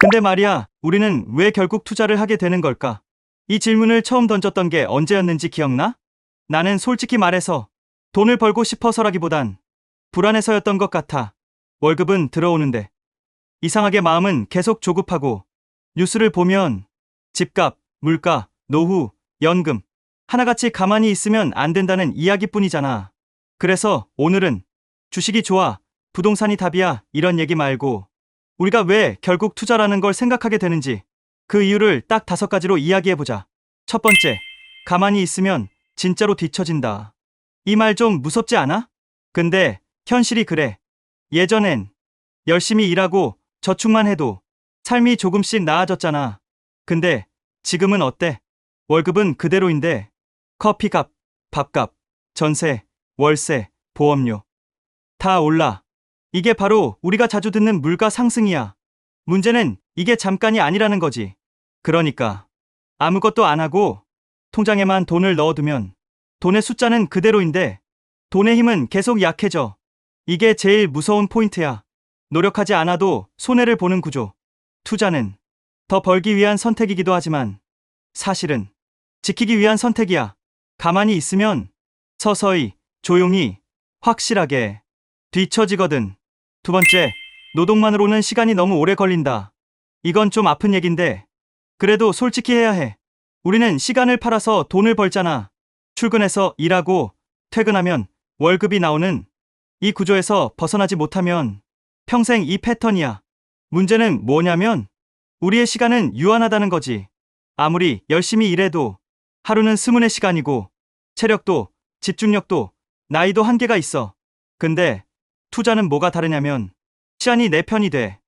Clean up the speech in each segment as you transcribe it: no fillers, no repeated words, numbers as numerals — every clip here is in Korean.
근데 말이야, 우리는 왜 결국 투자를 하게 되는 걸까? 이 질문을 처음 던졌던 게 언제였는지 기억나? 나는 솔직히 말해서 돈을 벌고 싶어서라기보단 불안해서였던 것 같아. 월급은 들어오는데 이상하게 마음은 계속 조급하고 뉴스를 보면 집값, 물가, 노후, 연금 하나같이 가만히 있으면 안 된다는 이야기뿐이잖아. 그래서 오늘은 주식이 좋아, 부동산이 답이야 이런 얘기 말고 우리가 왜 결국 투자라는 걸 생각하게 되는지 그 이유를 딱 5가지로 이야기해보자. 첫 번째, 가만히 있으면 진짜로 뒤처진다. 이 말 좀 무섭지 않아? 근데 현실이 그래. 예전엔 열심히 일하고 저축만 해도 삶이 조금씩 나아졌잖아. 근데 지금은 어때? 월급은 그대로인데 커피값, 밥값, 전세, 월세, 보험료 다 올라. 이게 바로 우리가 자주 듣는 물가 상승이야. 문제는 이게 잠깐이 아니라는 거지. 그러니까 아무것도 안 하고 통장에만 돈을 넣어두면 돈의 숫자는 그대로인데 돈의 힘은 계속 약해져. 이게 제일 무서운 포인트야. 노력하지 않아도 손해를 보는 구조. 투자는 더 벌기 위한 선택이기도 하지만 사실은 지키기 위한 선택이야. 가만히 있으면 서서히, 조용히, 확실하게 뒤처지거든. 두 번째, 노동만으로는 시간이 너무 오래 걸린다. 이건 좀 아픈 얘긴데 그래도 솔직히 해야 해. 우리는 시간을 팔아서 돈을 벌잖아. 출근해서 일하고 퇴근하면 월급이 나오는 이 구조에서 벗어나지 못하면 평생 이 패턴이야. 문제는 뭐냐면 우리의 시간은 유한하다는 거지. 아무리 열심히 일해도 하루는 20시간이고 체력도 집중력도 나이도 한계가 있어. 근데 투자는 뭐가 다르냐면 시간이 내 편이 돼.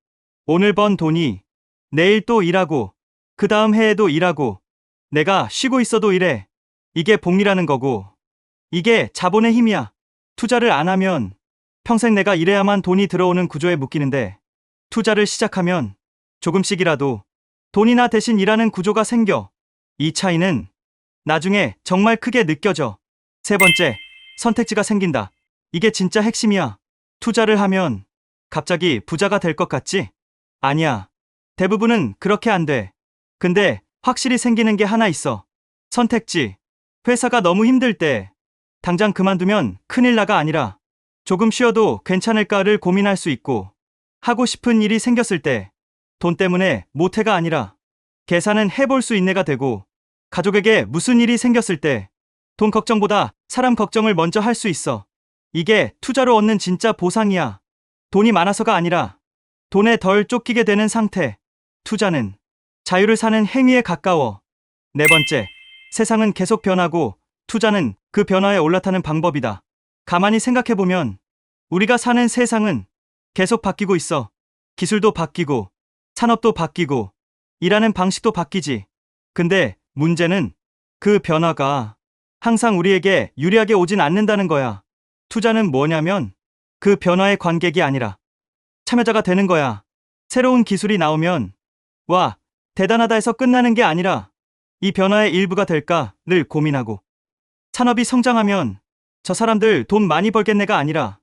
오늘 번 돈이 내일 또 일하고 그 다음 해에도 일하고 내가 쉬고 있어도 일해. 이게 복리라는 거고 이게 자본의 힘이야. 투자를 안 하면 평생 내가 일해야만 돈이 들어오는 구조에 묶이는데 투자를 시작하면 조금씩이라도 돈이 나 대신 일하는 구조가 생겨. 이 차이는 나중에 정말 크게 느껴져. 세 번째, 선택지가 생긴다. 이게 진짜 핵심이야. 투자를 하면 갑자기 부자가 될 것 같지? 아니야. 대부분은 그렇게 안 돼. 근데 확실히 생기는 게 하나 있어. 선택지. 회사가 너무 힘들 때 당장 그만두면 큰일 나가 아니라 조금 쉬어도 괜찮을까를 고민할 수 있고 하고 싶은 일이 생겼을 때 돈 때문에 못해가 아니라 계산은 해볼 수 있네가 되고 가족에게 무슨 일이 생겼을 때 돈 걱정보다 사람 걱정을 먼저 할 수 있어. 이게 투자로 얻는 진짜 보상이야. 돈이 많아서가 아니라 돈에 덜 쫓기게 되는 상태. 투자는 자유를 사는 행위에 가까워. 네 번째, 세상은 계속 변하고 투자는 그 변화에 올라타는 방법이다. 가만히 생각해보면 우리가 사는 세상은 계속 바뀌고 있어. 기술도 바뀌고 산업도 바뀌고 일하는 방식도 바뀌지. 근데 문제는 그 변화가 항상 우리에게 유리하게 오진 않는다는 거야. 투자는 뭐냐면 그 변화의 관객이 아니라 참여자가 되는 거야. 새로운 기술이 나오면 와, 대단하다 해서 끝나는 게 아니라 이 변화의 일부가 될까를 고민하고 산업이 성장하면 저 사람들 돈 많이 벌겠네가 아니라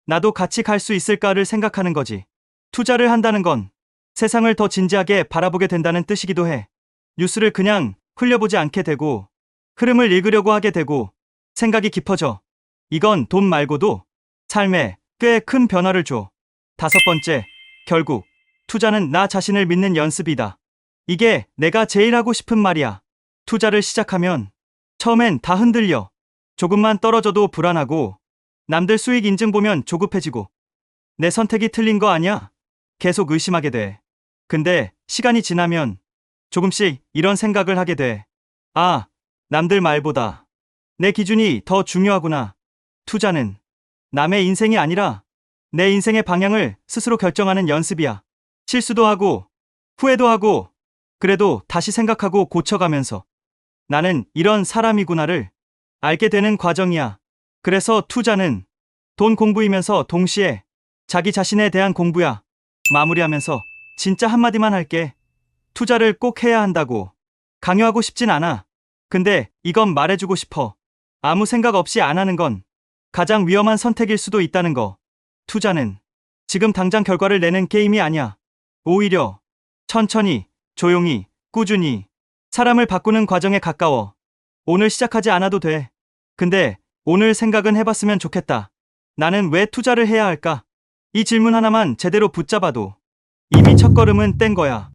나도 같이 갈 수 있을까를 생각하는 거지. 투자를 한다는 건 세상을 더 진지하게 바라보게 된다는 뜻이기도 해. 뉴스를 그냥 흘려보지 않게 되고 흐름을 읽으려고 하게 되고 생각이 깊어져. 이건 돈 말고도 삶에 꽤 큰 변화를 줘. 다섯 번째, 결국 투자는 나 자신을 믿는 연습이다. 이게 내가 제일 하고 싶은 말이야. 투자를 시작하면 처음엔 다 흔들려. 조금만 떨어져도 불안하고 남들 수익 인증 보면 조급해지고 내 선택이 틀린 거 아니야? 계속 의심하게 돼. 근데 시간이 지나면 조금씩 이런 생각을 하게 돼. 아, 남들 말보다 내 기준이 더 중요하구나. 투자는 남의 인생이 아니라 내 인생의 방향을 스스로 결정하는 연습이야. 실수도 하고 후회도 하고 그래도 다시 생각하고 고쳐가면서 나는 이런 사람이구나를 알게 되는 과정이야. 그래서 투자는 돈 공부이면서 동시에 자기 자신에 대한 공부야. 마무리하면서 진짜 한마디만 할게. 투자를 꼭 해야 한다고 강요하고 싶진 않아. 근데 이건 말해주고 싶어. 아무 생각 없이 안 하는 건 가장 위험한 선택일 수도 있다는 거. 투자는 지금 당장 결과를 내는 게임이 아니야. 오히려 천천히, 조용히, 꾸준히. 사람을 바꾸는 과정에 가까워. 오늘 시작하지 않아도 돼. 근데 오늘 생각은 해봤으면 좋겠다. 나는 왜 투자를 해야 할까? 이 질문 하나만 제대로 붙잡아도 이미 첫걸음은 뗀 거야.